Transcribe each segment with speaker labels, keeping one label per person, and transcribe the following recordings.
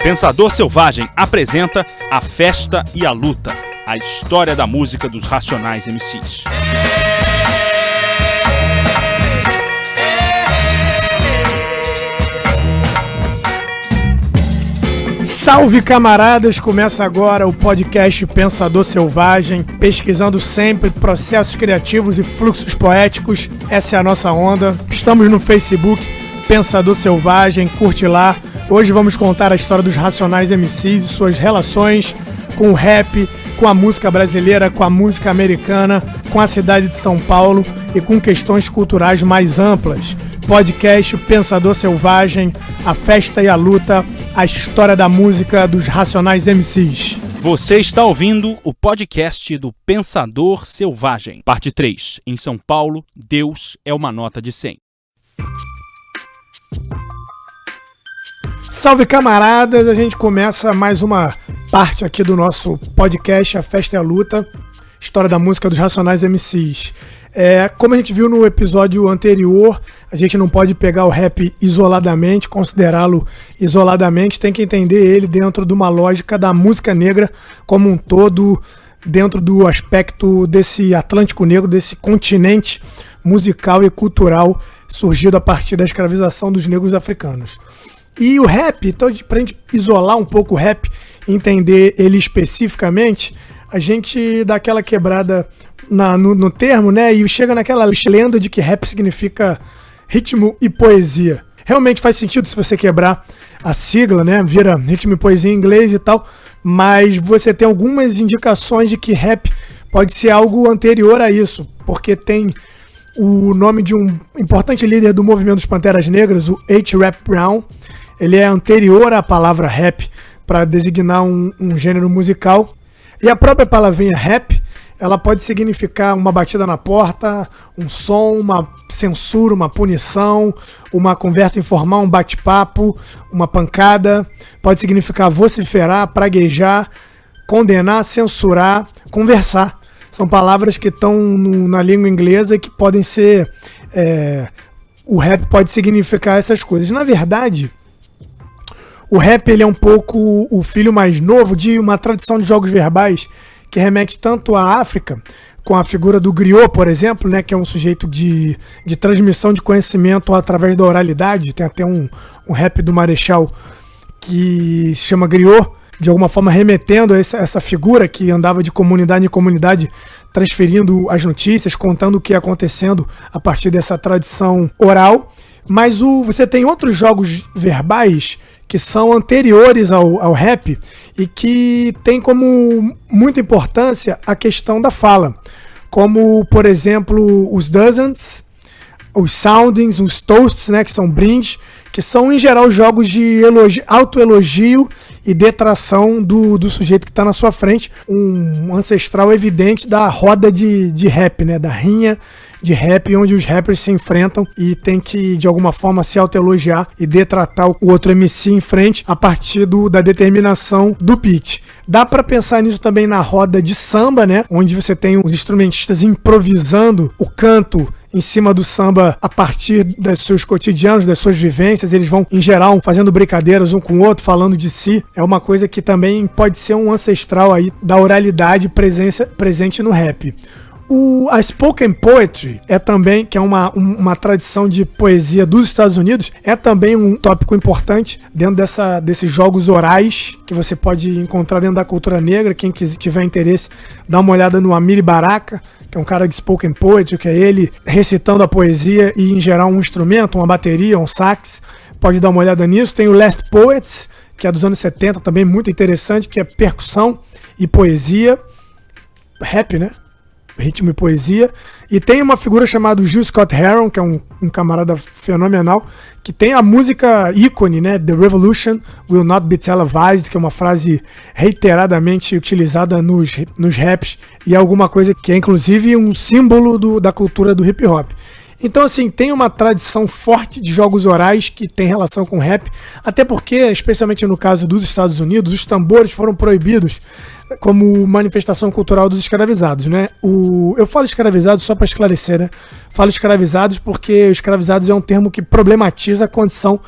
Speaker 1: Pensador Selvagem apresenta A Festa e a Luta, a história da música dos Racionais MCs.
Speaker 2: Salve, camaradas! Começa agora o podcast Pensador Selvagem, pesquisando sempre processos criativos e fluxos poéticos. Essa é a nossa onda. Estamos no Facebook, Pensador Selvagem, curte lá. Hoje vamos contar a história dos Racionais MCs e suas relações com o rap, com a música brasileira, com a música americana, com a cidade de São Paulo e com questões culturais mais amplas. Podcast Pensador Selvagem, a festa e a luta, a história da música dos Racionais MCs.
Speaker 1: Você está ouvindo o podcast do Pensador Selvagem. Parte 3. Em São Paulo, Deus é uma nota de 100.
Speaker 2: Salve, camaradas! A gente começa mais uma parte aqui do nosso podcast, a festa e a luta, história da música dos Racionais MCs. Como a gente viu no episódio anterior, a gente não pode pegar o rap isoladamente, considerá-lo isoladamente, tem que entender ele dentro de uma lógica da música negra como um todo, dentro do aspecto desse Atlântico Negro, desse continente musical e cultural surgido a partir da escravização dos negros africanos. E o rap, então, pra gente isolar um pouco o rap, entender ele especificamente, a gente dá aquela quebrada no termo, né? E chega naquela lenda de que rap significa ritmo e poesia. Realmente faz sentido se você quebrar a sigla, né? Vira ritmo e poesia em inglês e tal. Mas você tem algumas indicações de que rap pode ser algo anterior a isso. Porque tem o nome de um importante líder do movimento dos Panteras Negras, o H-Rap Brown. Ele é anterior à palavra rap para designar um gênero musical. E a própria palavrinha rap, ela pode significar uma batida na porta, um som, uma censura, uma punição, uma conversa informal, um bate-papo, uma pancada. Pode significar vociferar, praguejar, condenar, censurar, conversar. São palavras que estão na língua inglesa e que podem ser... o rap pode significar essas coisas. Na verdade, o rap ele é um pouco o filho mais novo de uma tradição de jogos verbais que remete tanto à África, com a figura do griot, por exemplo, né, que é um sujeito de transmissão de conhecimento através da oralidade. Tem até um rap do Marechal que se chama griot, de alguma forma remetendo a essa figura que andava de comunidade em comunidade, transferindo as notícias, contando o que ia acontecendo a partir dessa tradição oral. Mas você tem outros jogos verbais que são anteriores ao rap e que tem como muita importância a questão da fala, como, por exemplo, os dozens, os soundings, os toasts, né, que são brindes, que são, em geral, jogos de autoelogio e detração do sujeito que está na sua frente, um ancestral evidente da roda de rap, né, da rinha de rap, onde os rappers se enfrentam e tem que, de alguma forma, se autoelogiar e detratar o outro MC em frente a partir da determinação do beat. Dá pra pensar nisso também na roda de samba, né? Onde você tem os instrumentistas improvisando o canto em cima do samba a partir dos seus cotidianos, das suas vivências. Eles vão, em geral, fazendo brincadeiras um com o outro, falando de si. É uma coisa que também pode ser um ancestral aí da oralidade presente no rap. A spoken poetry é também, que é uma tradição de poesia dos Estados Unidos, é também um tópico importante dentro desses jogos orais que você pode encontrar dentro da cultura negra. Quem tiver interesse, dá uma olhada no Amiri Baraka, que é um cara de spoken poetry, que é ele recitando a poesia e, em geral, um instrumento, uma bateria, um sax. Pode dar uma olhada nisso. Tem o Last Poets, que é dos anos 70, também muito interessante, que é percussão e poesia. Rap, né? Ritmo e poesia. E tem uma figura chamada Gil Scott-Heron, que é um camarada fenomenal, que tem a música ícone, né? The Revolution Will Not Be Televised, que é uma frase reiteradamente utilizada nos raps, e é alguma coisa que é inclusive um símbolo da cultura do hip hop. Então, assim, tem uma tradição forte de jogos orais que tem relação com rap, até porque, especialmente no caso dos Estados Unidos, os tambores foram proibidos como manifestação cultural dos escravizados, né? Eu falo escravizados só para esclarecer, né? Falo escravizados porque escravizados é um termo que problematiza a condição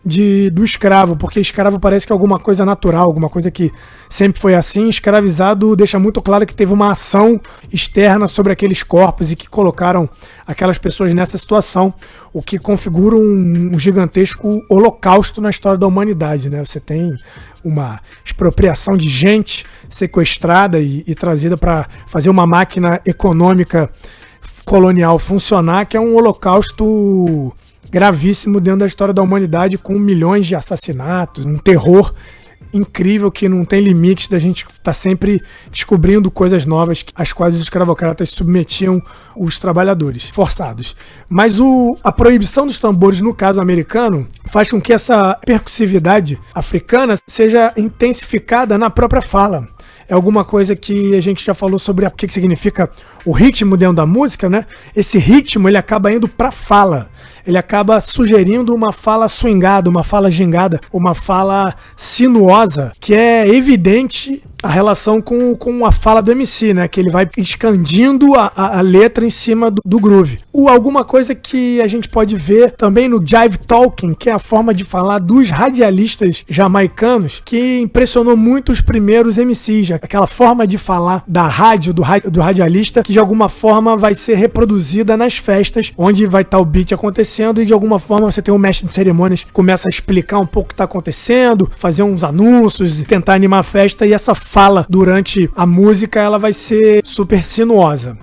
Speaker 2: do escravo, porque escravo parece que é alguma coisa natural, alguma coisa que sempre foi assim. Escravizado deixa muito claro que teve uma ação externa sobre aqueles corpos e que colocaram aquelas pessoas nessa situação, o que configura um gigantesco holocausto na história da humanidade, né? Você tem uma expropriação de gente sequestrada e trazida para fazer uma máquina econômica colonial funcionar, que é um holocausto gravíssimo dentro da história da humanidade, com milhões de assassinatos, um terror incrível que não tem limite, da gente estar sempre descobrindo coisas novas às quais os escravocratas submetiam os trabalhadores forçados. Mas a proibição dos tambores, no caso americano, faz com que essa percussividade africana seja intensificada na própria fala. É alguma coisa que a gente já falou sobre o que significa o ritmo dentro da música, né? Esse ritmo, ele acaba indo para fala. Ele acaba sugerindo uma fala swingada, uma fala gingada, uma fala sinuosa, que é evidente a relação com a fala do MC, né? Que ele vai expandindo a letra em cima do groove. Alguma coisa que a gente pode ver também no jive talking, que é a forma de falar dos radialistas jamaicanos, que impressionou muito os primeiros MCs. Aquela forma de falar da rádio, do radialista, que de alguma forma vai ser reproduzida nas festas, onde vai estar o beat acontecendo e de alguma forma você tem um mestre de cerimônias que começa a explicar um pouco o que está acontecendo, fazer uns anúncios, tentar animar a festa, e essa fala durante a música ela vai ser super sinuosa.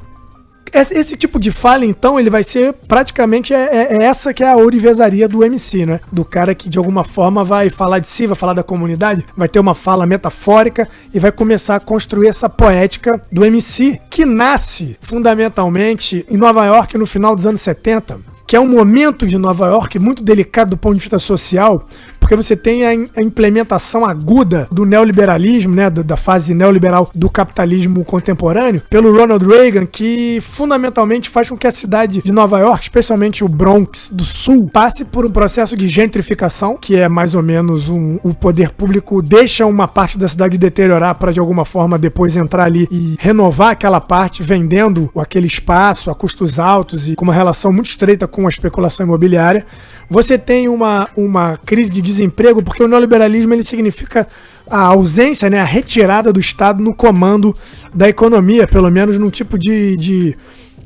Speaker 2: Esse tipo de fala, então, ele vai ser praticamente essa que é a ourivesaria do MC, né? Do cara que de alguma forma vai falar de si, vai falar da comunidade, vai ter uma fala metafórica e vai começar a construir essa poética do MC, que nasce fundamentalmente em Nova York no final dos anos 70, que é um momento de Nova York muito delicado do ponto de vista social, porque você tem a implementação aguda do neoliberalismo, né, da fase neoliberal do capitalismo contemporâneo, pelo Ronald Reagan, que fundamentalmente faz com que a cidade de Nova York, especialmente o Bronx do Sul, passe por um processo de gentrificação, que é mais ou menos o poder público deixa uma parte da cidade deteriorar para de alguma forma depois entrar ali e renovar aquela parte, vendendo aquele espaço a custos altos e com uma relação muito estreita com a especulação imobiliária. Você tem uma crise de desemprego, porque o neoliberalismo ele significa a ausência, né, a retirada do Estado no comando da economia, pelo menos num tipo de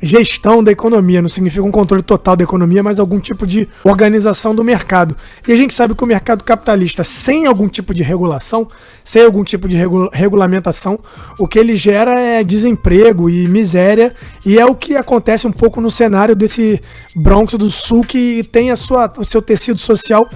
Speaker 2: gestão da economia. Não significa um controle total da economia, mas algum tipo de organização do mercado. E a gente sabe que o mercado capitalista, sem algum tipo de regulação, sem algum tipo de regulamentação, o que ele gera é desemprego e miséria, e é o que acontece um pouco no cenário desse Bronx do Sul, que tem o seu tecido social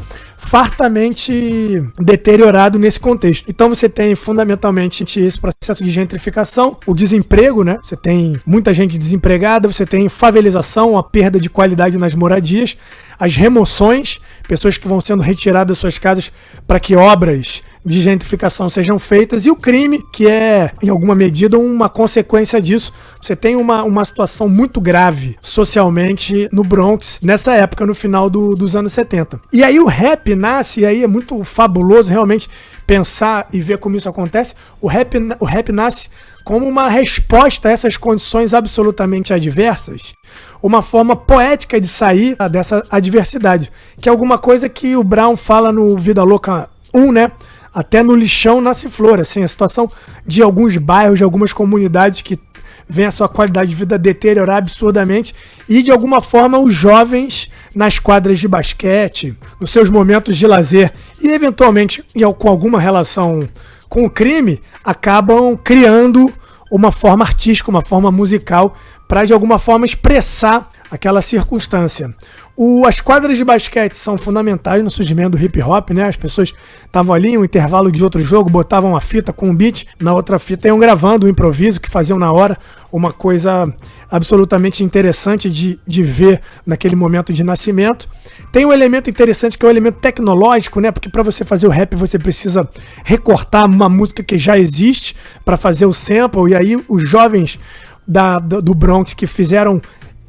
Speaker 2: fartamente deteriorado nesse contexto. Então você tem fundamentalmente esse processo de gentrificação, o desemprego, né? Você tem muita gente desempregada, você tem favelização, a perda de qualidade nas moradias, as remoções, pessoas que vão sendo retiradas das suas casas para que obras de gentrificação sejam feitas, e o crime, que é, em alguma medida, uma consequência disso. Você tem uma situação muito grave socialmente no Bronx, nessa época, no final dos anos 70. E aí o rap nasce, e aí é muito fabuloso realmente pensar e ver como isso acontece. O rap nasce como uma resposta a essas condições absolutamente adversas, uma forma poética de sair dessa adversidade, que é alguma coisa que o Brown fala no Vida Louca 1, né? Até no lixão nasce flor, assim, a situação de alguns bairros, de algumas comunidades que vem a sua qualidade de vida deteriorar absurdamente, e de alguma forma os jovens nas quadras de basquete, nos seus momentos de lazer e eventualmente com alguma relação com o crime, acabam criando uma forma artística, uma forma musical para de alguma forma expressar aquela circunstância. As quadras de basquete são fundamentais no surgimento do hip hop, né? As pessoas estavam ali, um intervalo de outro jogo, botavam uma fita com um beat, na outra fita iam gravando o improviso que faziam na hora, uma coisa absolutamente interessante de ver naquele momento de nascimento. Tem um elemento interessante que é o elemento tecnológico, né? Porque para você fazer o rap você precisa recortar uma música que já existe para fazer o sample, e aí os jovens do Bronx que fizeram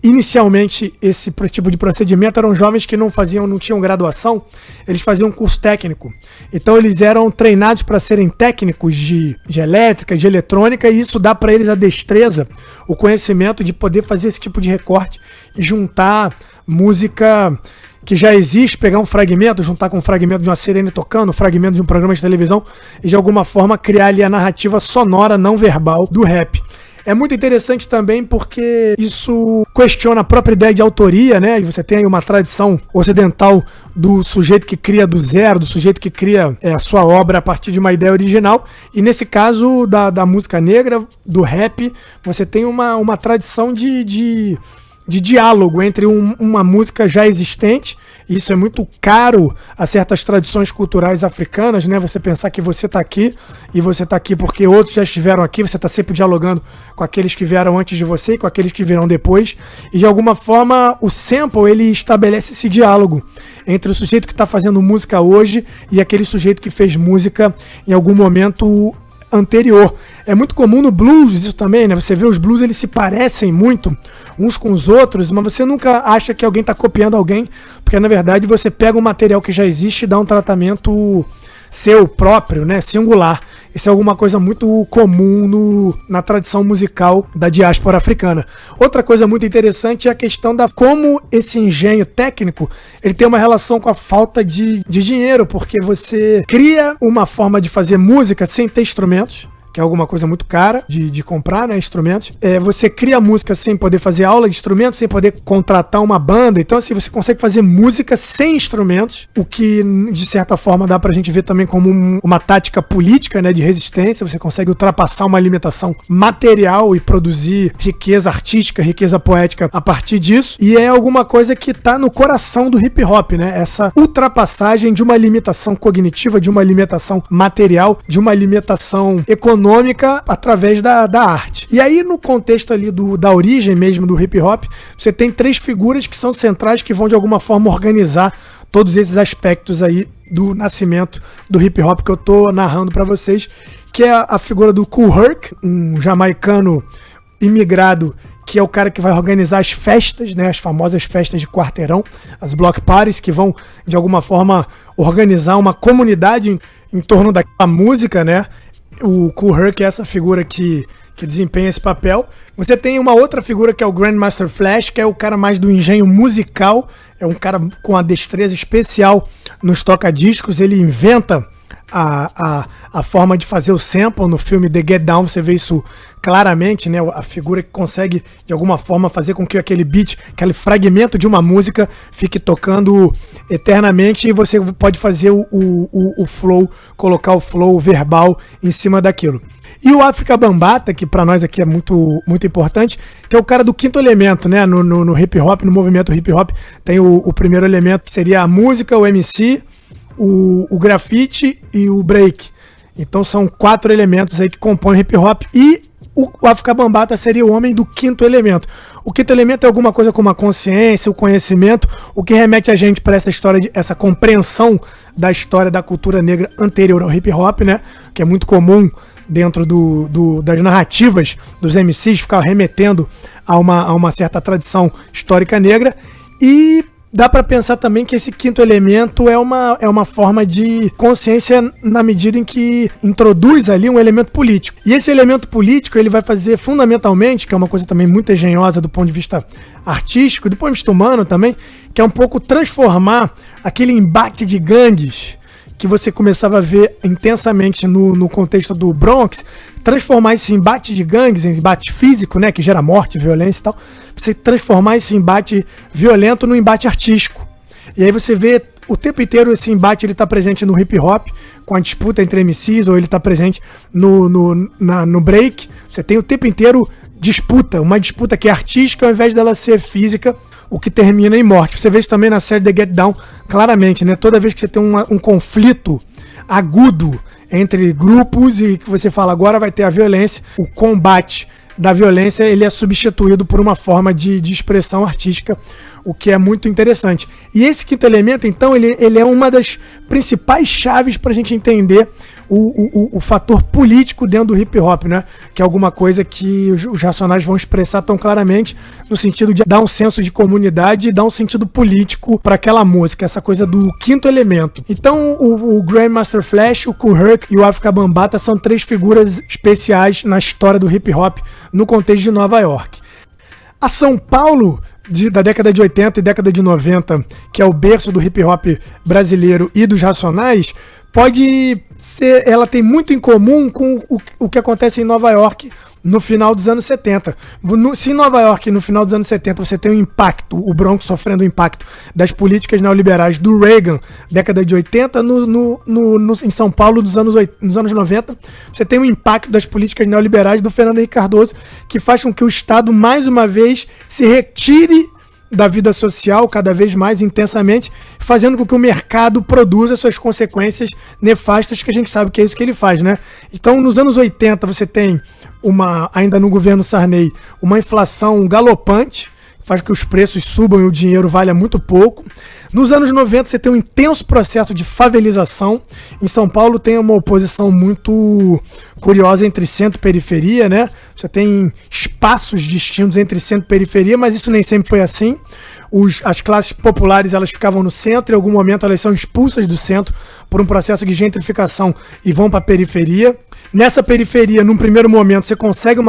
Speaker 2: inicialmente esse tipo de procedimento eram jovens que não tinham graduação, eles faziam um curso técnico. Então eles eram treinados para serem técnicos de elétrica, de eletrônica, e isso dá para eles a destreza, o conhecimento de poder fazer esse tipo de recorte e juntar música que já existe, pegar um fragmento, juntar com um fragmento de uma sirene tocando, um fragmento de um programa de televisão e de alguma forma criar ali a narrativa sonora não verbal do rap. É muito interessante também porque isso questiona a própria ideia de autoria, né? E você tem aí uma tradição ocidental do sujeito que cria do zero, do sujeito que cria a sua obra a partir de uma ideia original. E nesse caso da música negra, do rap, você tem uma tradição de diálogo entre uma música já existente. Isso é muito caro a certas tradições culturais africanas, né? Você pensar que você está aqui e você está aqui porque outros já estiveram aqui, você está sempre dialogando com aqueles que vieram antes de você e com aqueles que virão depois. E de alguma forma o sample ele estabelece esse diálogo entre o sujeito que está fazendo música hoje e aquele sujeito que fez música em algum momento anterior. É muito comum no blues isso também, né? Você vê os blues, eles se parecem muito uns com os outros, mas você nunca acha que alguém está copiando alguém, porque na verdade você pega um material que já existe e dá um tratamento seu próprio, né? Singular. Isso é alguma coisa muito comum na tradição musical da diáspora africana. Outra coisa muito interessante é a questão da como esse engenho técnico ele tem uma relação com a falta de dinheiro, porque você cria uma forma de fazer música sem ter instrumentos, que é alguma coisa muito cara de comprar, né, instrumentos. Você cria música sem poder fazer aula de instrumentos, sem poder contratar uma banda. Então, assim, você consegue fazer música sem instrumentos, o que, de certa forma, dá pra gente ver também como uma tática política, né, de resistência. Você consegue ultrapassar uma limitação material e produzir riqueza artística, riqueza poética a partir disso. E é alguma coisa que tá no coração do hip hop, né? Essa ultrapassagem de uma limitação cognitiva, de uma limitação material, de uma limitação econômica através da arte. E aí, no contexto ali da origem mesmo do hip hop, você tem 3 figuras que são centrais, que vão de alguma forma organizar todos esses aspectos aí do nascimento do hip hop que eu tô narrando para vocês, que é a figura do Kool Herc, um jamaicano imigrado, que é o cara que vai organizar as festas, né, as famosas festas de quarteirão, as block parties, que vão de alguma forma organizar uma comunidade em torno daquela música, né? O Kool Herc é essa figura que desempenha esse papel. Você tem uma outra figura que é o Grandmaster Flash, que é o cara mais do engenho musical, é um cara com a destreza especial nos toca-discos, ele inventa a forma de fazer o sample. No filme The Get Down você vê isso claramente, né? A figura que consegue de alguma forma fazer com que aquele beat, aquele fragmento de uma música fique tocando eternamente, e você pode fazer o flow, colocar o flow verbal em cima daquilo. E o Afrika Bambaataa, que pra nós aqui é muito, muito importante, que é o cara do quinto elemento, né? No hip hop, no movimento hip hop, tem o primeiro elemento, que seria a música, o MC, o grafite e o break. Então são 4 elementos aí que compõem o hip hop, e o Afrika Bambaataa seria o homem do quinto elemento. O quinto elemento é alguma coisa como a consciência, o conhecimento, o que remete a gente para essa história, essa compreensão da história da cultura negra anterior ao hip hop, né? Que é muito comum dentro das narrativas dos MCs, ficar remetendo a uma certa tradição histórica negra. E dá para pensar também que esse quinto elemento é uma forma de consciência na medida em que introduz ali um elemento político. E esse elemento político ele vai fazer fundamentalmente, que é uma coisa também muito engenhosa do ponto de vista artístico, do ponto de vista humano também, que é um pouco transformar aquele embate de gangues que você começava a ver intensamente no contexto do Bronx, transformar esse embate de gangues em embate físico, né, que gera morte, violência e tal, você transformar esse embate violento num embate artístico. E aí você vê o tempo inteiro esse embate, ele tá presente no hip hop, com a disputa entre MCs, ou ele tá presente no break. Você tem o tempo inteiro disputa, uma disputa que é artística ao invés dela ser física, o que termina em morte. Você vê isso também na série The Get Down, claramente, né? Toda vez que você tem um conflito agudo entre grupos e que você fala agora vai ter a violência, o combate da violência ele é substituído por uma forma de expressão artística, o que é muito interessante. E esse quinto elemento, então, ele é uma das principais chaves para a gente entender o fator político dentro do hip hop, né? Que é alguma coisa que os Racionais vão expressar tão claramente no sentido de dar um senso de comunidade e dar um sentido político para aquela música, essa coisa do quinto elemento. Então o Grandmaster Flash, o Kool Herc e o Afrika Bambaataa são 3 figuras especiais na história do hip hop no contexto de Nova York. A São Paulo da década de 80 e década de 90, que é o berço do hip hop brasileiro e dos Racionais, ela tem muito em comum com o que acontece em Nova York no final dos anos 70. Se em Nova York, no final dos anos 70, você tem um impacto, o Bronx sofrendo o impacto das políticas neoliberais do Reagan, década de 80, em São Paulo, nos anos 90, você tem um impacto das políticas neoliberais do Fernando Henrique Cardoso, que faz com que o Estado, mais uma vez, se retire da vida social cada vez mais intensamente, fazendo com que o mercado produza suas consequências nefastas, que a gente sabe que é isso que ele faz, né? Então, nos anos 80, você tem ainda no governo Sarney, uma inflação galopante, faz com que os preços subam e o dinheiro valha muito pouco. Nos anos 90, você tem um intenso processo de favelização. Em São Paulo tem uma oposição muito curiosa entre centro e periferia, né? Você tem espaços distintos entre centro e periferia, mas isso nem sempre foi assim. As classes populares, elas ficavam no centro, e em algum momento elas são expulsas do centro por um processo de gentrificação e vão para a periferia. Nessa periferia, num primeiro momento, você consegue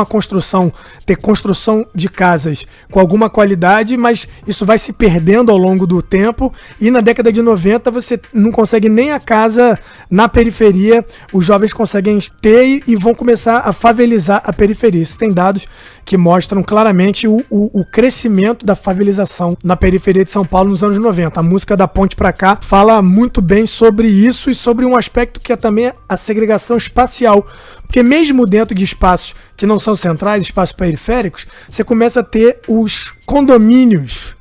Speaker 2: ter construção de casas com alguma qualidade, mas isso vai se perdendo ao longo do tempo, e na década de 90 você não consegue nem a casa na periferia, os jovens conseguem ter e vão começar a favelizar a periferia. Isso tem dados que mostram claramente o crescimento da favelização na periferia de São Paulo nos anos 90. A música Da Ponte Pra Cá fala muito bem sobre isso e sobre um aspecto que é também a segregação espacial. Porque mesmo dentro de espaços que não são centrais, espaços periféricos, você começa a ter os condomínios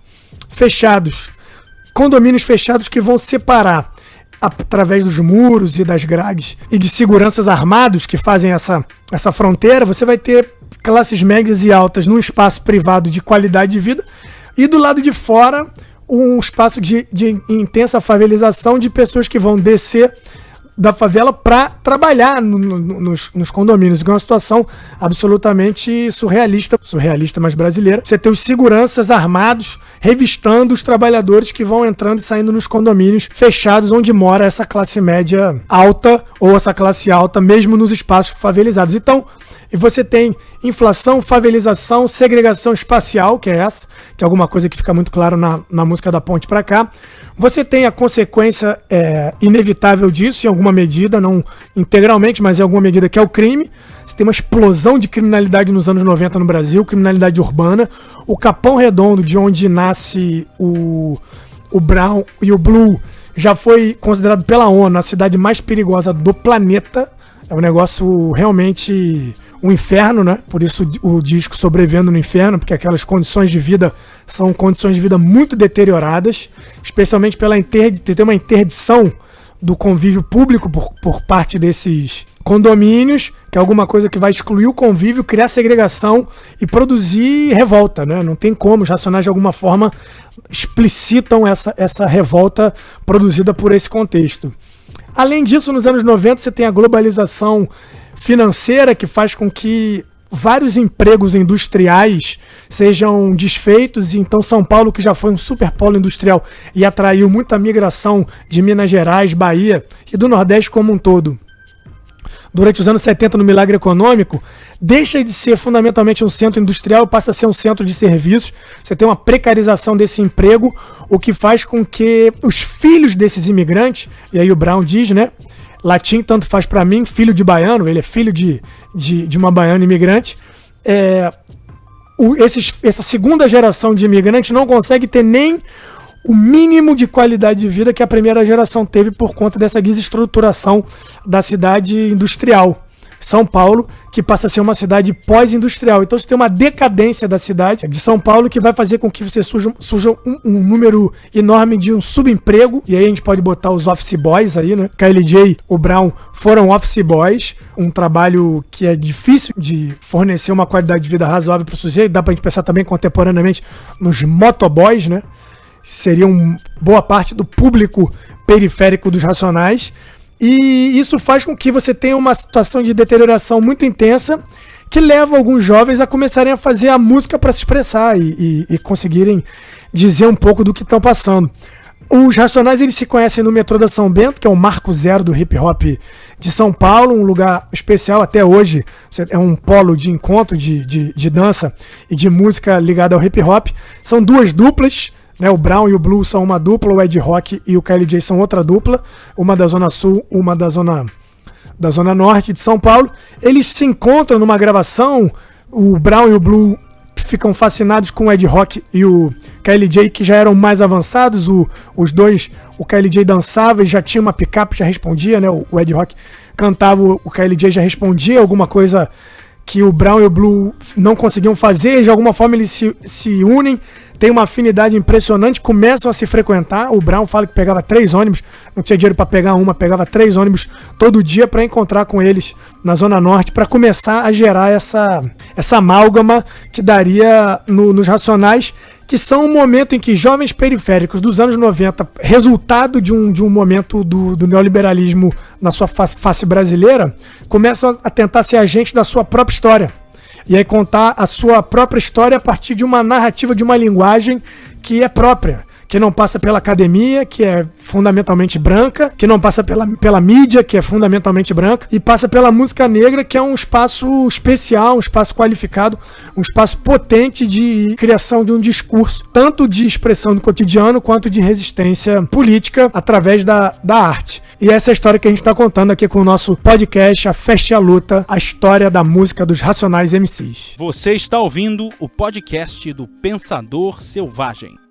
Speaker 2: fechados. Condomínios fechados que vão separar através dos muros e das grades e de seguranças armados que fazem essa fronteira. Você vai ter classes médias e altas num espaço privado de qualidade de vida, e do lado de fora um espaço de intensa favelização de pessoas que vão descer da favela para trabalhar nos condomínios, que é uma situação absolutamente surrealista, mas brasileira. Você tem os seguranças armados revistando os trabalhadores que vão entrando e saindo nos condomínios fechados onde mora essa classe média alta ou essa classe alta, mesmo nos espaços favelizados. Então, e você tem inflação, favelização, segregação espacial, que é alguma coisa que fica muito claro na música Da Ponte Pra Cá. Você tem a consequência inevitável disso, em alguma medida, não integralmente, mas em alguma medida, que é o crime. Você tem uma explosão de criminalidade nos anos 90 no Brasil, criminalidade urbana. O Capão Redondo, de onde nasce o Brown e o Blue, já foi considerado pela ONU a cidade mais perigosa do planeta. É um negócio realmente um inferno, né? Por isso o disco Sobrevivendo no Inferno, porque aquelas condições de vida são condições de vida muito deterioradas, especialmente pela ter uma interdição do convívio público por parte desses condomínios, que é alguma coisa que vai excluir o convívio, criar segregação e produzir revolta, né? Não tem como, os Racionais de alguma forma explicitam essa revolta produzida por esse contexto. Além disso, nos anos 90 você tem a globalização financeira, que faz com que vários empregos industriais sejam desfeitos, e então São Paulo, que já foi um superpolo industrial e atraiu muita migração de Minas Gerais, Bahia e do Nordeste como um todo, durante os anos 70, no milagre econômico, deixa de ser fundamentalmente um centro industrial e passa a ser um centro de serviços. Você tem uma precarização desse emprego, o que faz com que os filhos desses imigrantes, e aí o Brown diz, né, latim tanto faz para mim, filho de baiano, ele é filho de uma baiana imigrante, essa segunda geração de imigrantes não consegue ter nem o mínimo de qualidade de vida que a primeira geração teve por conta dessa desestruturação da cidade industrial. São Paulo, que passa a ser uma cidade pós-industrial. Então você tem uma decadência da cidade de São Paulo que vai fazer com que você surja um número enorme de um subemprego. E aí a gente pode botar os office boys aí, né? KLJ, o Brown foram office boys, um trabalho que é difícil de fornecer uma qualidade de vida razoável para o sujeito. Dá pra gente pensar também contemporaneamente nos motoboys, né? Seriam boa parte do público periférico dos Racionais. E isso faz com que você tenha uma situação de deterioração muito intensa que leva alguns jovens a começarem a fazer a música para se expressar e conseguirem dizer um pouco do que estão passando. Os Racionais, eles se conhecem no metrô da São Bento, que é o marco zero do hip hop de São Paulo, um lugar especial até hoje, é um polo de encontro de dança e de música ligada ao hip hop. São duas duplas, né? O Brown e o Blue são uma dupla, o Ed Rock e o KLJ são outra dupla, uma da Zona Sul, uma da Zona Norte de São Paulo. Eles se encontram numa gravação, o Brown e o Blue ficam fascinados com o Ed Rock e o KLJ, que já eram mais avançados. Os dois, o KLJ dançava e já tinha uma picape, já respondia, né? O Ed Rock cantava, o KLJ já respondia alguma coisa que o Brown e o Blue não conseguiam fazer. De alguma forma eles se unem, tem uma afinidade impressionante, começam a se frequentar. O Brown fala que pegava 3 ônibus, não tinha dinheiro para pegar uma, pegava 3 ônibus todo dia para encontrar com eles na Zona Norte, para começar a gerar essa amálgama que daria nos Racionais, que são um momento em que jovens periféricos dos anos 90, resultado de um momento do neoliberalismo na sua face brasileira, começam a tentar ser agentes da sua própria história. E aí contar a sua própria história a partir de uma narrativa, de uma linguagem que é própria, que não passa pela academia, que é fundamentalmente branca, que não passa pela mídia, que é fundamentalmente branca, e passa pela música negra, que é um espaço especial, um espaço qualificado, um espaço potente de criação de um discurso, tanto de expressão do cotidiano, quanto de resistência política através da arte. E essa é a história que a gente está contando aqui com o nosso podcast, A Festa e a Luta, a história da música dos Racionais MCs.
Speaker 1: Você está ouvindo o podcast do Pensador Selvagem.